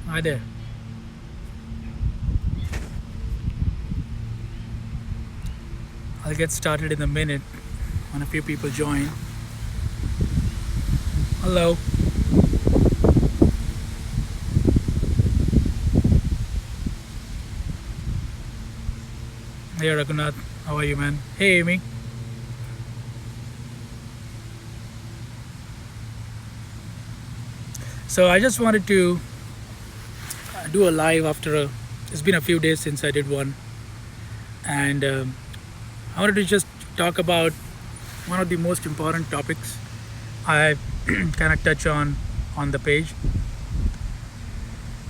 Hi there. I'll get started in a minute when a few people join. Hello. Hey Raghunath. How are you, man? Hey Amy. So I just wanted to do a live after a. It's been a few days since I did one, and I wanted to just talk about one of the most important topics I kind of touch on the page.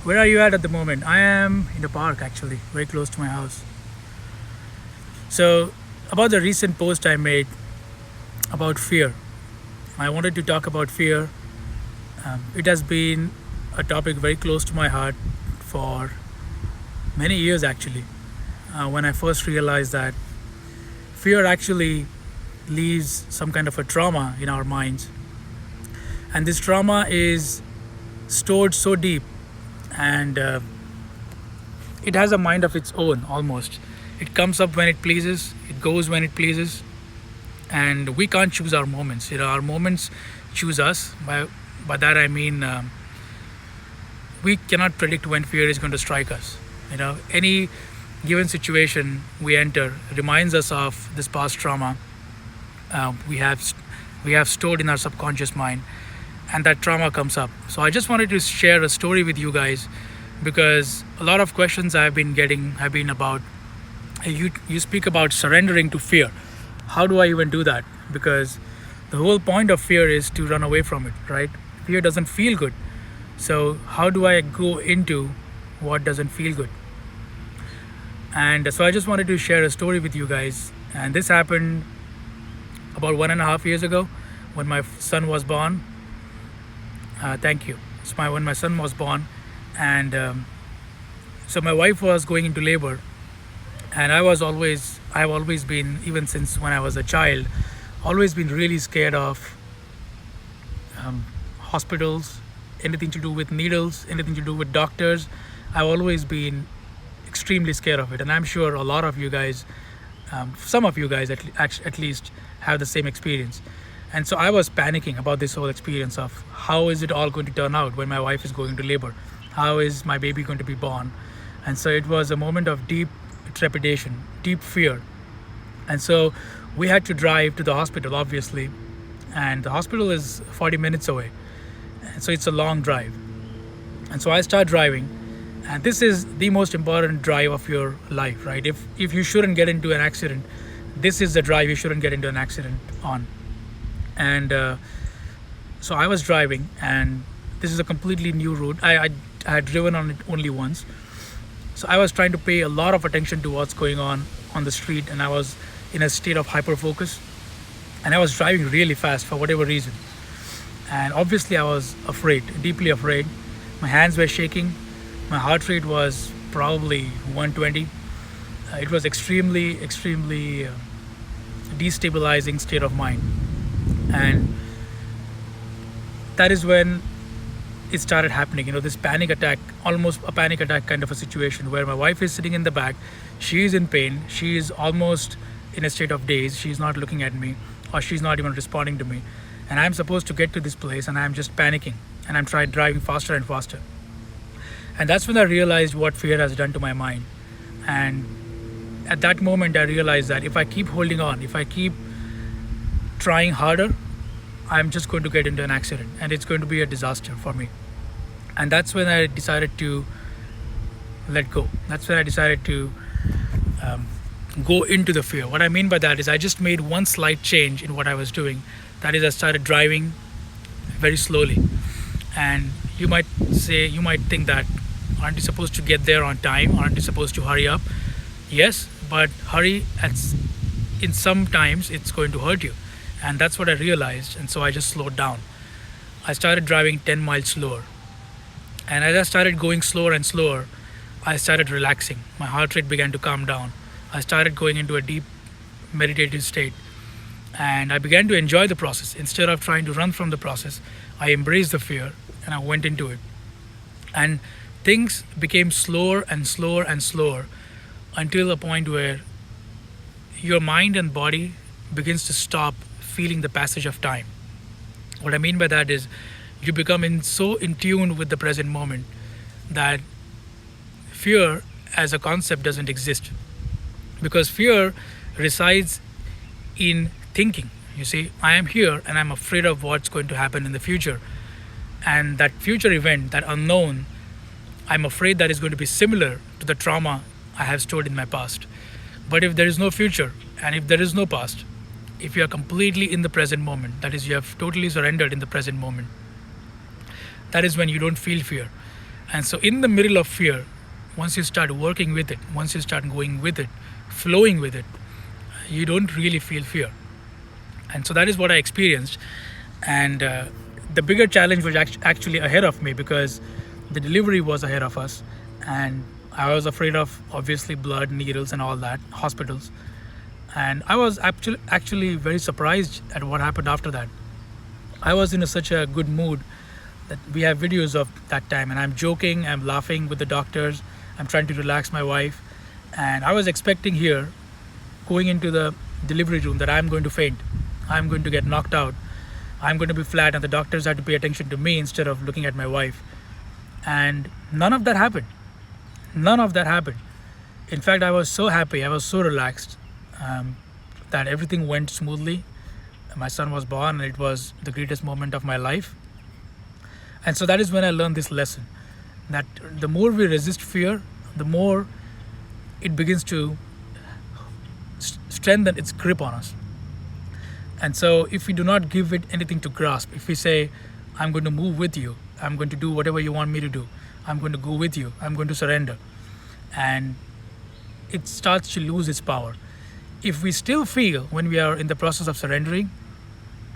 Where are you at the moment? I am in the park, actually, very close to my house. So, about the recent post I made about fear, I wanted to talk about fear. It has been a topic very close to my heart for many years, actually. When I first realized that fear actually leaves some kind of a trauma in our minds, and this trauma is stored so deep, and it has a mind of its own almost. It comes up when it pleases, it goes when it pleases, and we can't choose our moments. Our moments choose us. By that I mean we cannot predict when fear is going to strike us. Any given situation we enter reminds us of this past trauma we have stored in our subconscious mind, and that trauma comes up. So I just wanted to share a story with you guys, because a lot of questions I've been getting have been about, hey, you speak about surrendering to fear. How do I even do that? Because the whole point of fear is to run away from it, right? Fear doesn't feel good. So how do I go into what doesn't feel good? And so I just wanted to share a story with you guys. And this happened about 1.5 years ago when my son was born. Thank you. When my son was born, and so my wife was going into labor, and I've always been, even since when I was a child, always been really scared of hospitals, anything to do with needles, anything to do with doctors. I've always been extremely scared of it, and I'm sure a lot of you guys, some of you guys at least, have the same experience. And so I was panicking about this whole experience of how is it all going to turn out when my wife is going to labor? How is my baby going to be born? And so it was a moment of deep trepidation, deep fear. And so we had to drive to the hospital, obviously, and the hospital is 40 minutes away. And so it's a long drive. And so I start driving, and this is the most important drive of your life, right? If you shouldn't get into an accident, this is the drive you shouldn't get into an accident on. And so I was driving, and this is a completely new route. I had driven on it only once. So I was trying to pay a lot of attention to what's going on the street, and I was in a state of hyper focus, and I was driving really fast for whatever reason. And obviously I was afraid, deeply afraid. My hands were shaking. My heart rate was probably 120. It was extremely destabilizing state of mind. And that is when it started happening, this panic attack, almost a panic attack kind of a situation, where my wife is sitting in the back. She is in pain. She is almost in a state of daze. She's not looking at me, or she's not even responding to me. And I'm supposed to get to this place, and I'm just panicking, and I'm trying driving faster and faster. And that's when I realized what fear has done to my mind. And at that moment I realized that if I keep holding on, if I keep trying harder, I'm just going to get into an accident, and it's going to be a disaster for me. And that's when I decided to let go. That's when I decided to go into the fear. What I mean by that is I just made one slight change in what I was doing. That is, I started driving very slowly. And you might think that, aren't you supposed to get there on time? Aren't you supposed to hurry up? Yes, but hurry in some times it's going to hurt you. And that's what I realized. And so I just slowed down. I started driving 10 miles slower. And as I started going slower and slower, I started relaxing. My heart rate began to calm down. I started going into a deep meditative state. And I began to enjoy the process. Instead of trying to run from the process, I embraced the fear and I went into it. And things became slower and slower and slower until a point where your mind and body begins to stop feeling the passage of time. What I mean by that is you become so in tune with the present moment that fear as a concept doesn't exist, because fear resides in thinking. You see, I am here and I'm afraid of what's going to happen in the future, and that future event, that unknown, I'm afraid that is going to be similar to the trauma I have stored in my past. But if there is no future and if there is no past, if you are completely in the present moment, that is, you have totally surrendered in the present moment, that is when you don't feel fear. And so, in the middle of fear, once you start working with it, once you start going with it, flowing with it, you don't really feel fear. And so, that is what I experienced. And the bigger challenge was actually ahead of me, because the delivery was ahead of us. And I was afraid of, obviously, blood, needles, and all that, hospitals. And I was actually very surprised at what happened after that. I was in such a good mood that we have videos of that time, and I'm joking, I'm laughing with the doctors, I'm trying to relax my wife. And I was expecting here, going into the delivery room, that I'm going to faint, I'm going to get knocked out, I'm going to be flat, and the doctors had to pay attention to me instead of looking at my wife. And none of that happened. None of that happened. In fact, I was so happy, I was so relaxed, that everything went smoothly. My son was born, and it was the greatest moment of my life. And so that is when I learned this lesson, that the more we resist fear, the more it begins to strengthen its grip on us. And so if we do not give it anything to grasp, if we say, I'm going to move with you, I'm going to do whatever you want me to do, I'm going to go with you, I'm going to surrender, and it starts to lose its power. If we still feel, when we are in the process of surrendering,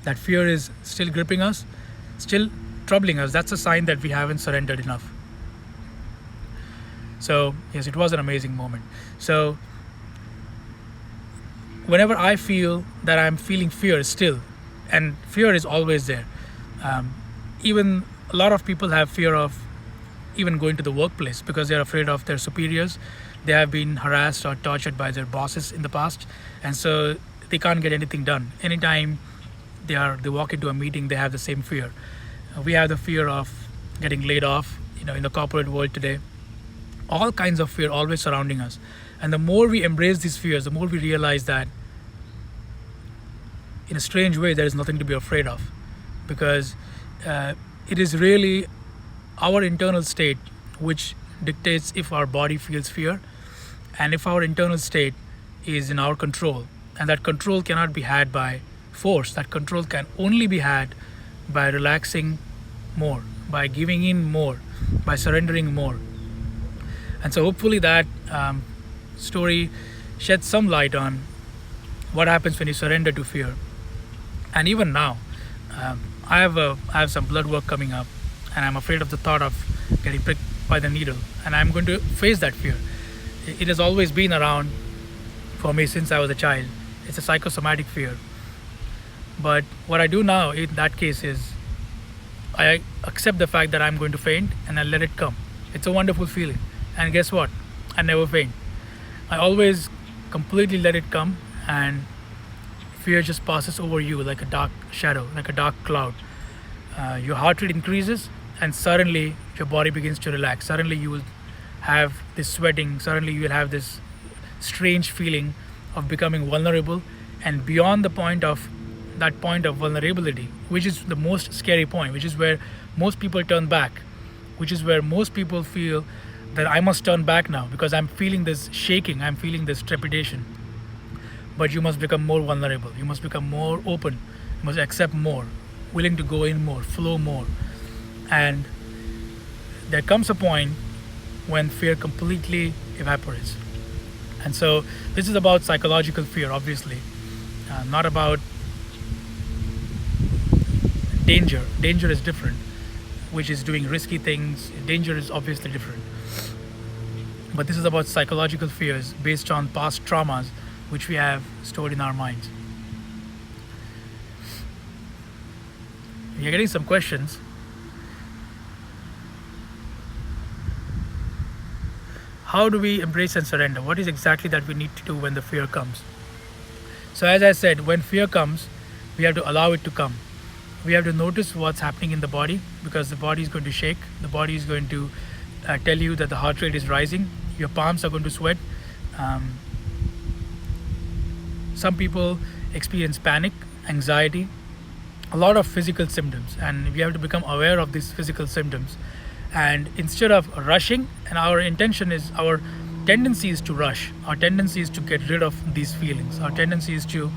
that fear is still gripping us, still troubling us, that's a sign that we haven't surrendered enough. So yes, it was an amazing moment. So whenever I feel that I'm feeling fear still, and fear is always there, even a lot of people have fear of even going to the workplace because they're afraid of their superiors. They have been harassed or tortured by their bosses in the past, and so they can't get anything done. Anytime they walk into a meeting, they have the same fear. We have the fear of getting laid off, in the corporate world today. All kinds of fear always surrounding us. And the more we embrace these fears, the more we realize that in a strange way, there is nothing to be afraid of, because it is really our internal state which dictates if our body feels fear, and if our internal state is in our control. And that control cannot be had by force. That control can only be had by relaxing more, by giving in more, by surrendering more. And so hopefully that story sheds some light on what happens when you surrender to fear. And even now, I have some blood work coming up, and I'm afraid of the thought of getting pricked by the needle, and I'm going to face that fear. It has always been around for me since I was a child. It's a psychosomatic fear. But what I do now in that case is I accept the fact that I'm going to faint, and I let it come. It's a wonderful feeling. And guess what? I never faint. I always completely let it come, and fear just passes over you like a dark shadow, like a dark cloud. Your heart rate increases, and suddenly your body begins to relax. Suddenly you will have this sweating. Suddenly you will have this strange feeling of becoming vulnerable, and beyond the point of vulnerability, which is the most scary point, which is where most people turn back, which is where most people feel that I must turn back now because I'm feeling this shaking, I'm feeling this trepidation. But you must become more vulnerable, you must become more open, you must accept more, willing to go in more, flow more. And there comes a point when fear completely evaporates. And so this is about psychological fear, obviously, not about danger. Danger is different, which is doing risky things. Danger is obviously different. But this is about psychological fears based on past traumas which we have stored in our minds. We are getting some questions. how do we embrace and surrender? What is exactly that we need to do when the fear comes? So, as I said, when fear comes, we have to allow it to come. We have to notice what's happening in the body, because the body is going to shake. The body is going to tell you that the heart rate is rising. Your palms are going to sweat. Um, some people experience panic, anxiety, a lot of physical symptoms, and we have to become aware of these physical symptoms. And instead of rushing, and our tendency is to rush. Our tendency is to get rid of these feelings. Our tendency is to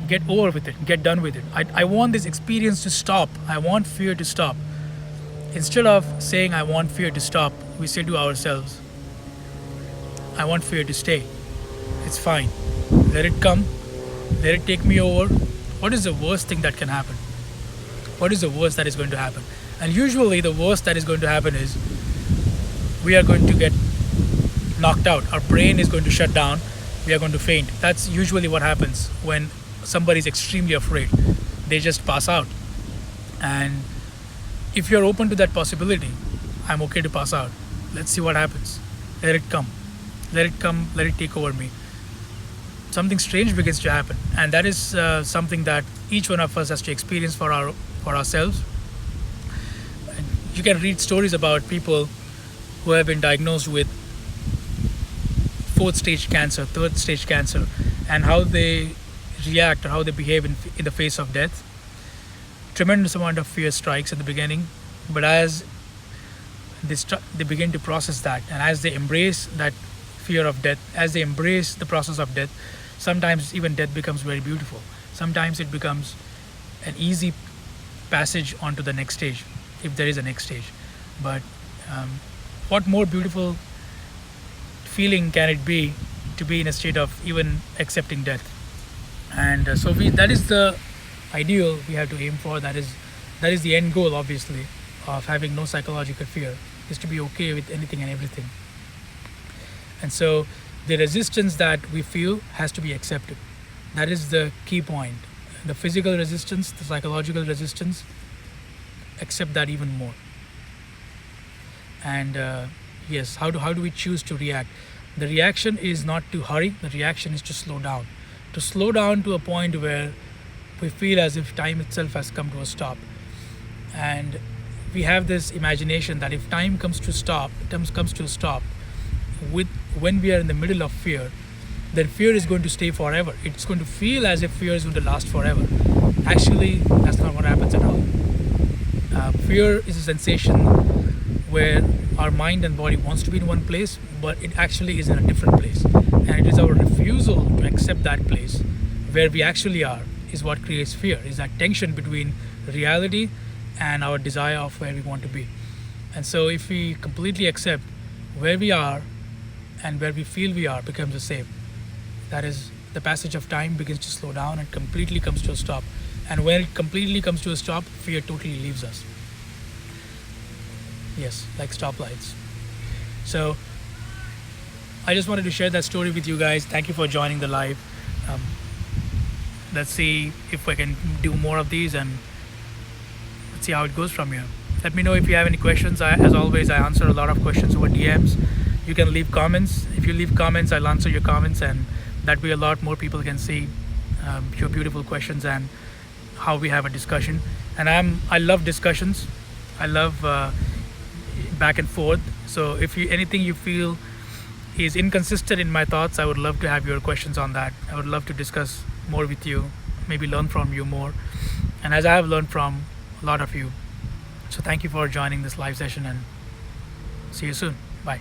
get over with it, get done with it. I want this experience to stop. I want fear to stop. Instead of saying, I want fear to stop, we say to ourselves, I want fear to stay. It's fine. Let it come. Let it take me over. What is the worst thing that can happen? What is the worst that is going to happen? And usually, the worst that is going to happen is we are going to get knocked out. Our brain is going to shut down. We are going to faint. That's usually what happens when somebody is extremely afraid. They just pass out. And if you're open to that possibility, I'm okay to pass out. Let's see what happens. Let it come. Let it come. Let it take over me. Something strange begins to happen, and that is something that each one of us has to experience for ourselves. And you can read stories about people who have been diagnosed with fourth stage cancer, third stage cancer, and how they react or how they behave in the face of death. Tremendous amount of fear strikes at the beginning, but as they begin to process that, and as they embrace that fear of death, as they embrace the process of death, sometimes even death becomes very beautiful. Sometimes it becomes an easy passage onto the next stage, if there is a next stage. But what more beautiful feeling can it be to be in a state of even accepting death? And that is the ideal we have to aim for. That is the end goal, obviously, of having no psychological fear, is to be okay with anything and everything. And so the resistance that we feel has to be accepted. That is the key point. The physical resistance, the psychological resistance, accept that even more. And yes, how do we choose to react? The reaction is not to hurry. The reaction is to slow down. To slow down to a point where we feel as if time itself has come to a stop. And we have this imagination that if time comes to a stop, when we are in the middle of fear, then fear is going to stay forever. It's going to feel as if fear is going to last forever. Actually, that's not what happens at all. Fear is a sensation where our mind and body wants to be in one place, but it actually is in a different place. And it is our refusal to accept that place where we actually are is what creates fear, is that tension between reality and our desire of where we want to be. And so if we completely accept where we are and where we feel we are becomes the same, that is, the passage of time begins to slow down and completely comes to a stop. And when it completely comes to a stop, fear totally leaves us. Yes, like stoplights. So I just wanted to share that story with you guys. Thank you for joining the live. Let's see if I can do more of these, and let's see how it goes from here. Let me know if you have any questions. As always, I answer a lot of questions over DMs. You can leave comments. If you leave comments, I'll answer your comments, and that way a lot more people can see your beautiful questions and how we have a discussion. And I love discussions. I love back and forth. So if anything you feel is inconsistent in my thoughts, I would love to have your questions on that. I would love to discuss more with you, maybe learn from you more, and as I have learned from a lot of you. So thank you for joining this live session, and see you soon. Bye.